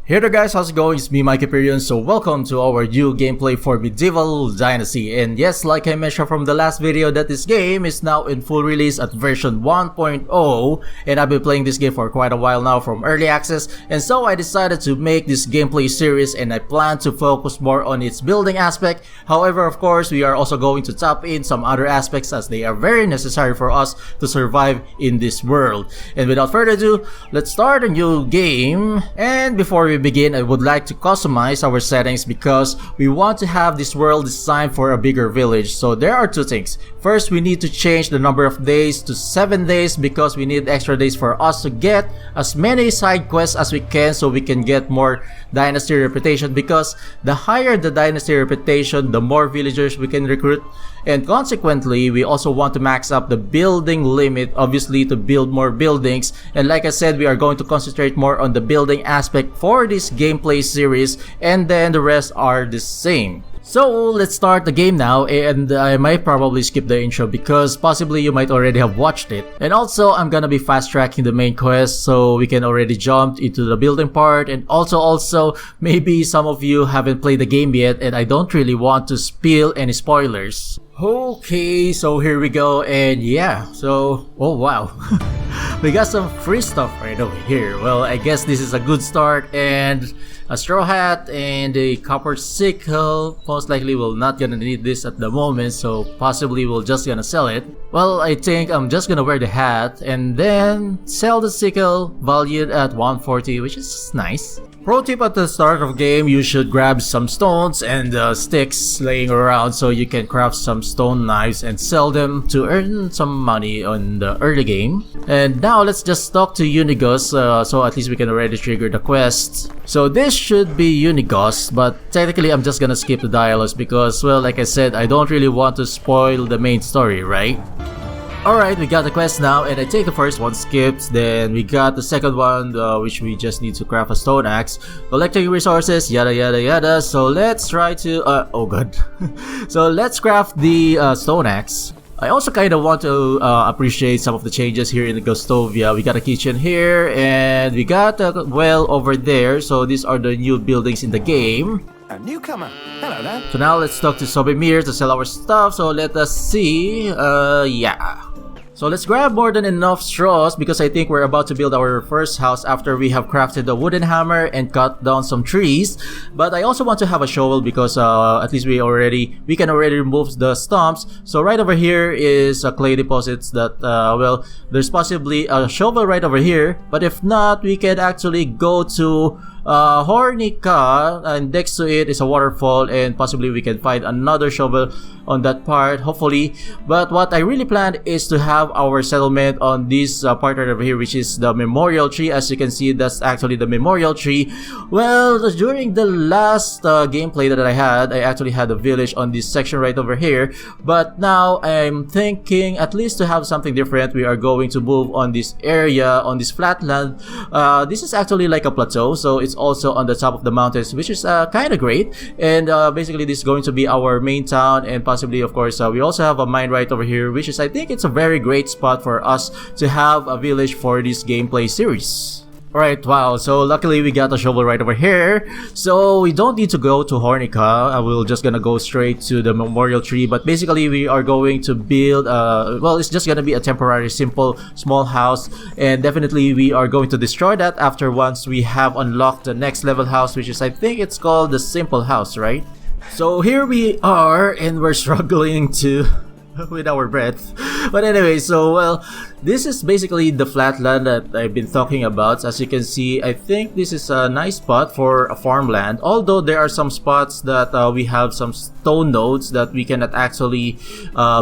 Hey there guys, how's it going? It's me, Mike Hyperion. So welcome to our new gameplay for Medieval Dynasty. And yes, like I mentioned from the last video, that this game is now in full release at version 1.0. And I've been playing this game for quite a while now from early access. And so I decided to make this gameplay series, and I plan to focus more on its building aspect. However, of course, we are also going to tap in some other aspects as they are very necessary for us to survive in this world. And without further ado, let's start a new game. And before we begin, I would like to customize our settings because we want to have this world designed for a bigger village. So there are two things. First, we need to change the number of days to 7 days because we need extra days for us to get as many side quests as we can, so we can get more dynasty reputation, because the higher the dynasty reputation, the more villagers we can recruit. And consequently, we also want to max up the building limit, obviously, to build more buildings. And like I said, we are going to concentrate more on the building aspect for this gameplay series, and then the rest are the same. So let's start the game now, and I might probably skip the intro because possibly you might already have watched it. And also, I'm gonna be fast tracking the main quest so we can already jump into the building part. And also maybe some of you haven't played the game yet, and I don't really want to spill any spoilers. Okay, so here we go, and yeah, so, oh wow. We got some free stuff right over here. Well, I guess this is a good start, and a straw hat and a copper sickle. Most likely we're not gonna need this at the moment, so possibly we're just gonna sell it. Well, I think I'm just gonna wear the hat and then sell the sickle, valued at 140, which is nice. Pro tip: at the start of the game, you should grab some stones and sticks laying around so you can craft some stone knives and sell them to earn some money on the early game. And now let's just talk to Unigos, so at least we can already trigger the quest. So this should be Unigos, but technically I'm just gonna skip the dialogues because, well, like I said, I don't really want to spoil the main story, right? Alright, we got the quest now, and I think the first one skipped. Then we got the second one, which we just need to craft a stone axe, collecting resources, yada yada yada. So let's try to oh god. So let's craft the stone axe. I also kind of want to appreciate some of the changes here in the Gostovia. We got a kitchen here, and we got a well over there. So these are the new buildings in the game. A newcomer. Hello there. So now let's talk to Sobimir to sell our stuff. So let us see. Yeah. So let's grab more than enough straws because I think we're about to build our first house after we have crafted the wooden hammer and cut down some trees. But I also want to have a shovel because at least we can already remove the stumps. So right over here is clay deposits that well, there's possibly a shovel right over here. But if not, we can actually go to Hornica, and next to it is a waterfall, and possibly we can find another shovel on that part, hopefully. But what I really planned is to have our settlement on this part right over here, which is the memorial tree. As you can see, that's actually the memorial tree. Well, during the last gameplay that I had, I actually had a village on this section right over here. But now I'm thinking at least to have something different. We are going to move on this area, on this flatland. This is actually like a plateau, so it's also on the top of the mountains, which is kind of great. And basically this is going to be our main town, and possibly, of course, we also have a mine right over here, which is, I think it's a very great spot for us to have a village for this gameplay series. Alright, wow, so luckily we got a shovel right over here, so we don't need to go to Hornica. We're just gonna go straight to the memorial tree. But basically we are going to build well, it's just gonna be a temporary simple small house, and definitely we are going to destroy that after once we have unlocked the next level house, which is, I think it's called the simple house, right? So here we are, and we're struggling to with our breath. But anyway, so well, this is basically the flatland that I've been talking about. As you can see, I think this is a nice spot for a farmland, although there are some spots that we have some stone nodes that we cannot actually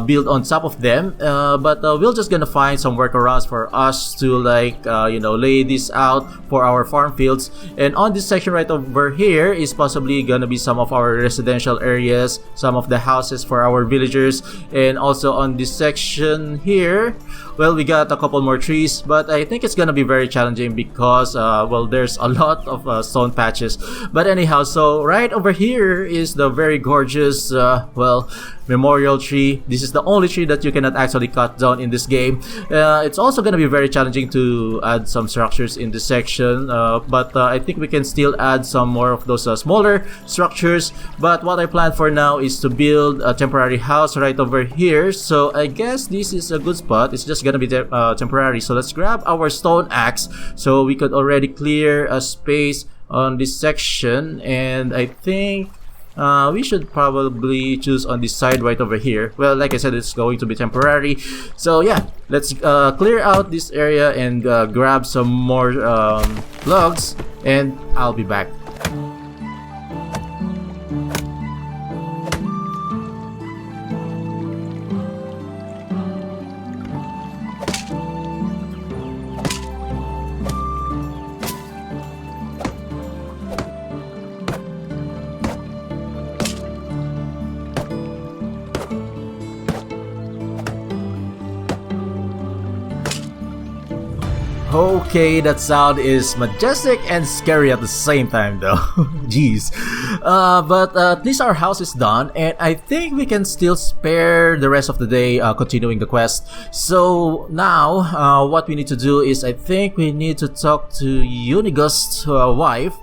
build on top of them, but we're just gonna find some workarounds for us to, like, you know, lay this out for our farm fields. And on this section right over here is possibly gonna be some of our residential areas, some of the houses for our villagers. And also on this section here, well, we got a couple more trees, but I think it's gonna be very challenging because well, there's a lot of stone patches. But anyhow, so right over here is the very gorgeous well, memorial tree. This is the only tree that you cannot actually cut down in this game. It's also going to be very challenging to add some structures in this section, but I think we can still add some more of those smaller structures. But what I plan for now is to build a temporary house right over here. So I guess this is a good spot. It's just gonna be temporary. So let's grab our stone axe so we could already clear a space on this section, and I think we should probably choose on this side right over here. Well, like I said, it's going to be temporary. So yeah, let's clear out this area and grab some more logs, and I'll be back. Okay, that sound is majestic and scary at the same time though. Jeez. But at least our house is done, and I think we can still spare the rest of the day continuing the quest. So now what we need to do is I think we need to talk to Unigust's wife.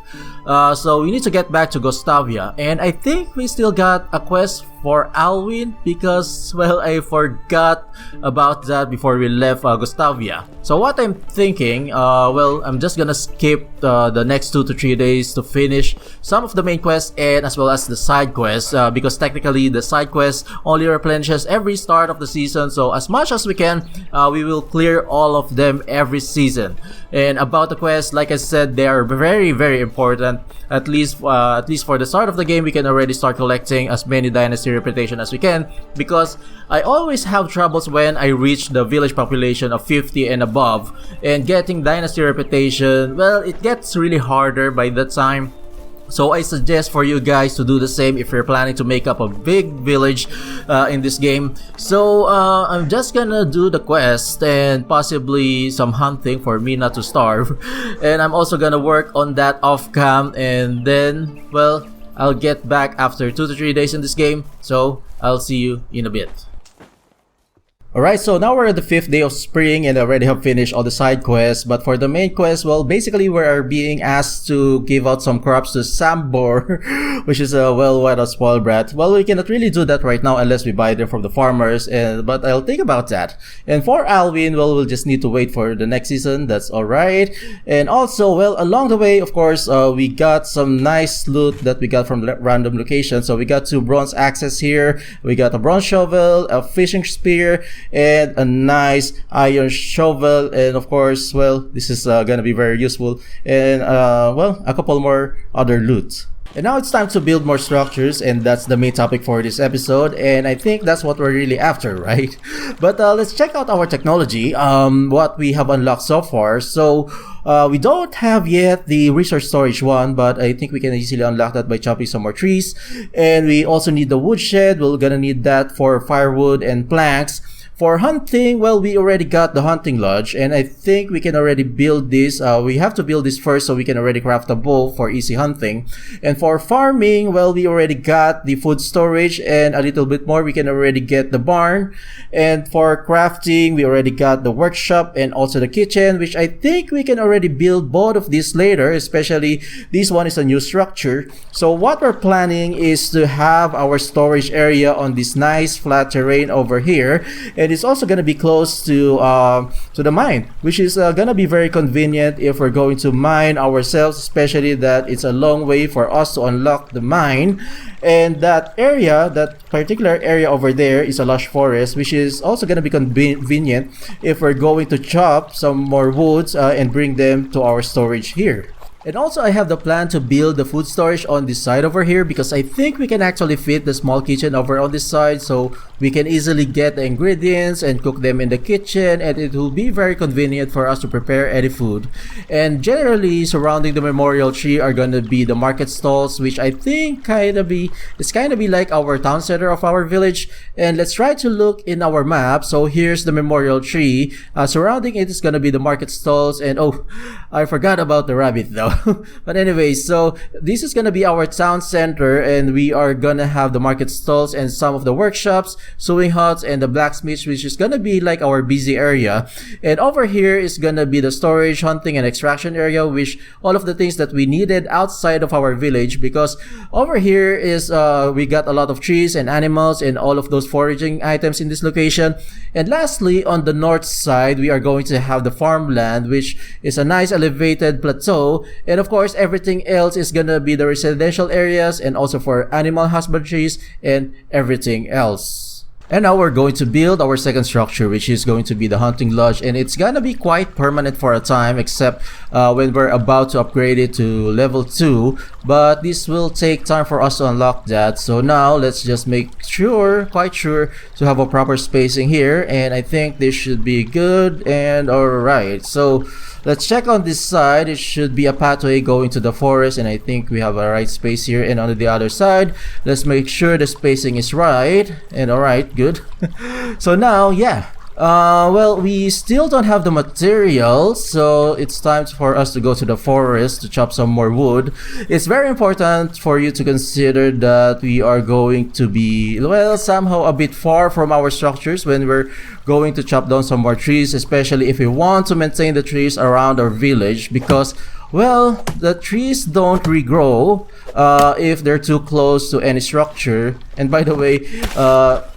So we need to get back to Gustavia, and I think we still got a quest for Alwyn because, well, I forgot about that before we left Gustavia. So what I'm thinking, well, I'm just gonna skip the next 2 to 3 days to finish some of the main quests and as well as the side quests, because technically the side quest only replenishes every start of the season. So as much as we can, we will clear all of them every season. And about the quests, like I said, they are very, very important. At least for the start of the game, we can already start collecting as many dynasty reputation as we can, because I always have troubles when I reach the village population of 50 and above, and getting dynasty reputation, well, it gets really harder by that time. So I suggest for you guys to do the same if you're planning to make up a big village in this game. So I'm just gonna do the quest and possibly some hunting for me not to starve. And I'm also gonna work on that off cam, and then, well, I'll get back after 2 to 3 days in this game. So I'll see you in a bit. Alright, so now we're at the 5th day of spring and I already have finished all the side quests. But for the main quest, well, basically we are being asked to give out some crops to Sambor, which is a what a spoiled brat. Well, we cannot really do that right now unless we buy them from the farmers, but I'll think about that. And for Alwyn, well, we'll just need to wait for the next season. That's alright. And also, well, along the way, of course, we got some nice loot that we got from random locations. So we got 2 bronze axes here, we got a bronze shovel, a fishing spear, and a nice iron shovel, and of course, well, this is gonna be very useful, and well, a couple more other loot. And now it's time to build more structures, and that's the main topic for this episode, and I think that's what we're really after, right? But let's check out our technology, what we have unlocked so far. So we don't have yet the resource storage one, but I think we can easily unlock that by chopping some more trees. And we also need the woodshed. We're gonna need that for firewood and planks. For hunting, well, we already got the hunting lodge, and I think we can already build this. We have to build this first so we can already craft a bow for easy hunting. And for farming, well, we already got the food storage, and a little bit more we can already get the barn. And for crafting, we already got the workshop and also the kitchen, which I think we can already build both of these later, especially this one is a new structure. So what we're planning is to have our storage area on this nice flat terrain over here, and it's also going to be close to the mine, which is going to be very convenient if we're going to mine ourselves, especially that it's a long way for us to unlock the mine. And that area, that particular area over there, is a lush forest, which is also going to be convenient if we're going to chop some more woods and bring them to our storage here. And also I have the plan to build the food storage on this side over here, because I think we can actually fit the small kitchen over on this side, so we can easily get the ingredients and cook them in the kitchen, and it will be very convenient for us to prepare any food. And generally surrounding the memorial tree are gonna be the market stalls, which I think it's kind of be like our town center of our village. And let's try to look in our map. So here's the memorial tree. Surrounding it is gonna be the market stalls, and oh, I forgot about the rabbit though. But anyway, so this is gonna be our town center, and we are gonna have the market stalls and some of the workshops, sewing huts, and the blacksmith, which is gonna be like our busy area. And over here is gonna be the storage, hunting, and extraction area, which all of the things that we needed outside of our village, because over here is we got a lot of trees and animals and all of those foraging items in this location. And lastly, on the north side, we are going to have the farmland, which is a nice elevated plateau. And of course, everything else is gonna be the residential areas and also for animal husbandries and everything else. And now we're going to build our second structure, which is going to be the hunting lodge, and it's gonna be quite permanent for a time, except when we're about to upgrade it to level 2, but this will take time for us to unlock that. So now let's just make sure, quite sure, to have a proper spacing here, and I think this should be good. And alright, so let's check on this side. It should be a pathway going to the forest, and I think we have a right space here. And on the other side, let's make sure the spacing is right. And alright, good. So now, yeah. Well, we still don't have the materials, so it's time for us to go to the forest to chop some more wood. It's very important for you to consider that we are going to be, well, somehow a bit far from our structures when we're going to chop down some more trees, especially if we want to maintain the trees around our village, because, well, the trees don't regrow if they're too close to any structure. And by the way,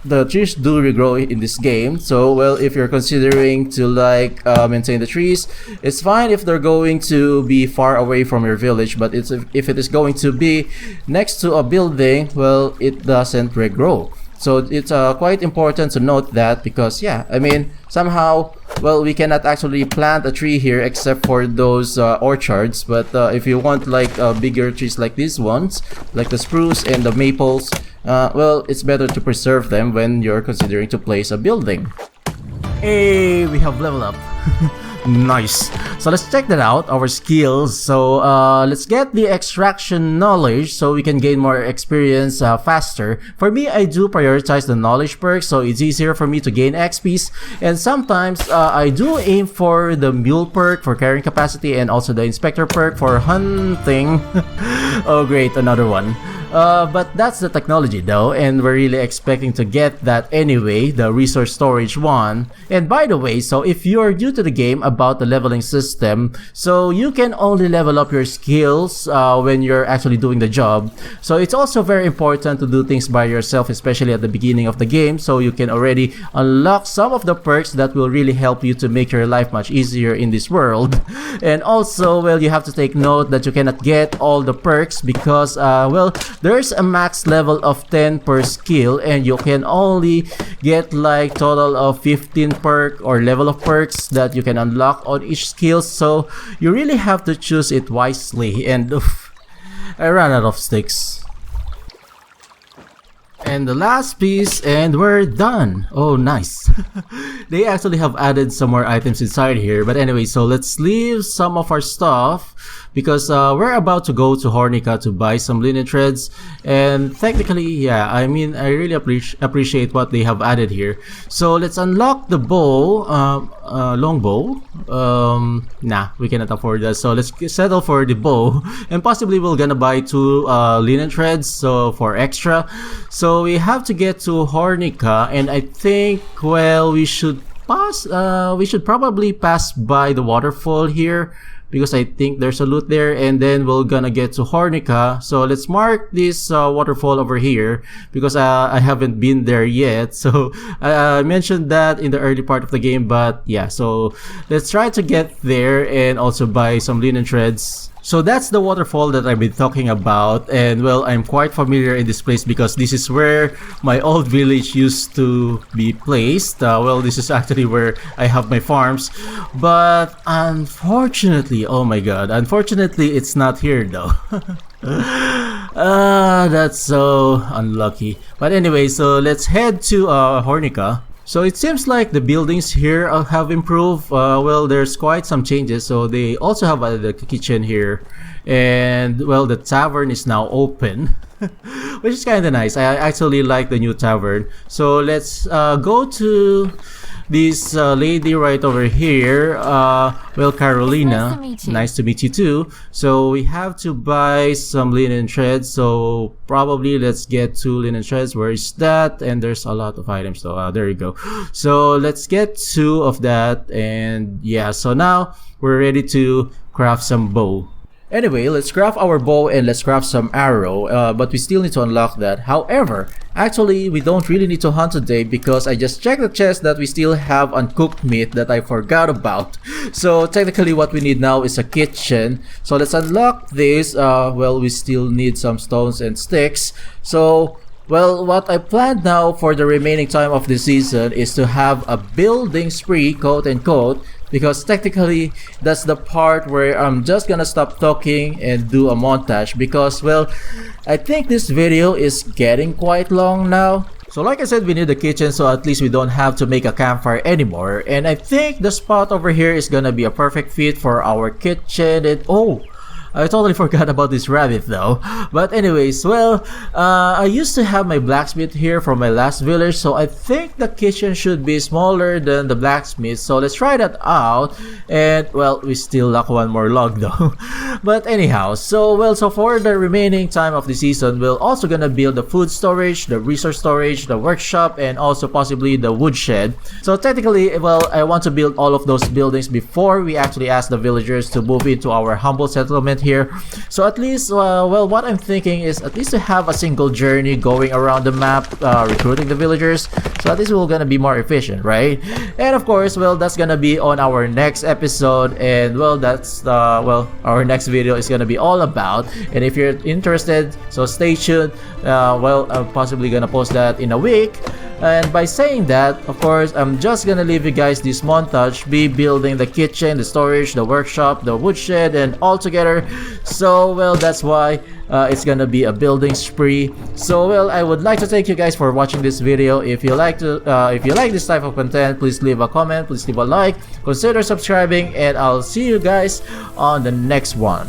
the trees do regrow in this game. So, well, if you're considering to like maintain the trees, it's fine if they're going to be far away from your village. But if it is going to be next to a building, well, it doesn't regrow. So it's quite important to note that, because yeah, I mean, somehow, well, we cannot actually plant a tree here except for those orchards. But if you want like bigger trees like these ones, like the spruce and the maples, well, it's better to preserve them when you're considering to place a building. Hey, we have leveled up. Nice. So let's check that out, our skills. So let's get the extraction knowledge so we can gain more experience faster. For me, I do prioritize the knowledge perks, so it's easier for me to gain XPs. And sometimes I do aim for the mule perk for carrying capacity, and also the inspector perk for hunting. Oh great, another one. But that's the technology though, and we're really expecting to get that anyway, the resource storage one. And by the way, so if you're new to the game about the leveling system, so you can only level up your skills when you're actually doing the job. So it's also very important to do things by yourself, especially at the beginning of the game, so you can already unlock some of the perks that will really help you to make your life much easier in this world. And also, well, you have to take note that you cannot get all the perks because, well, there's a max level of 10 per skill, and you can only get like total of 15 perk or level of perks that you can unlock on each skill. So you really have to choose it wisely. And oof, I ran out of sticks. And the last piece, and we're done. Oh, nice. They actually have added some more items inside here. But anyway, so let's leave some of our stuff because we're about to go to Hornica to buy some linen threads. And technically, yeah, I mean, I really appreciate what they have added here. So let's unlock the bow, long bow. Nah, we cannot afford that. So let's settle for the bow. And possibly we're gonna buy 2 linen threads, so for extra. So we have to get to Hornica, and I think, well, we should probably pass by the waterfall here because I think there's a loot there, and then we're gonna get to Hornica. So let's mark this waterfall over here because I haven't been there yet. So I mentioned that in the early part of the game, but yeah, so let's try to get there and also buy some linen threads. So that's the waterfall that I've been talking about, and well, I'm quite familiar in this place because this is where my old village used to be placed. Well, this is actually where I have my farms, but unfortunately, oh my god, unfortunately it's not here though. That's so unlucky. But anyway, so let's head to Hornica. So it seems like the buildings here have improved. Well, there's quite some changes. So they also have the kitchen here, and well, the tavern is now open, which is kind of nice. I actually like the new tavern. So let's go to this lady right over here, well, Carolina, Nice to meet you. too. So we have to buy some linen threads, so probably let's get 2 linen threads. Where is that? And there's a lot of items though. There you go. So let's get 2 of that, and yeah, so now we're ready to craft some bow. Anyway, let's craft our bow and let's craft some arrow, but we still need to unlock that. However, actually we don't really need to hunt today because I just checked the chest that we still have uncooked meat that I forgot about. So technically what we need now is a kitchen. So let's unlock this. Well, we still need some stones and sticks. So well, what I planned now for the remaining time of the season is to have a building spree, quote unquote, because technically that's the part where I'm just gonna stop talking and do a montage because, well, I think this video is getting quite long now. So like I said, we need the kitchen, so at least we don't have to make a campfire anymore, and I think the spot over here is gonna be a perfect fit for our kitchen. And oh, I totally forgot about this rabbit though. But anyways, well, I used to have my blacksmith here from my last village, so I think the kitchen should be smaller than the blacksmith. So let's try that out. And well, we still lack 1 more log though. But anyhow, so well, so for the remaining time of the season, we're also gonna build the food storage, the resource storage, the workshop, and also possibly the woodshed. So technically, well, I want to build all of those buildings before we actually ask the villagers to move into our humble settlement here. So at least, well, what I'm thinking is at least to have a single journey going around the map, recruiting the villagers. So at least we're gonna be more efficient, right? And of course, well, that's gonna be on our next episode, and well, that's well, our next video is gonna be all about. And if you're interested, so stay tuned. Well, I'm possibly gonna post that in a week. And by saying that, of course, I'm just gonna leave you guys this montage, be building the kitchen, the storage, the workshop, the woodshed, and all together. So well, that's why it's gonna be a building spree. So well, I would like to thank you guys for watching this video. If you like this type of content, please leave a comment, please leave a like, consider subscribing, and I'll see you guys on the next one.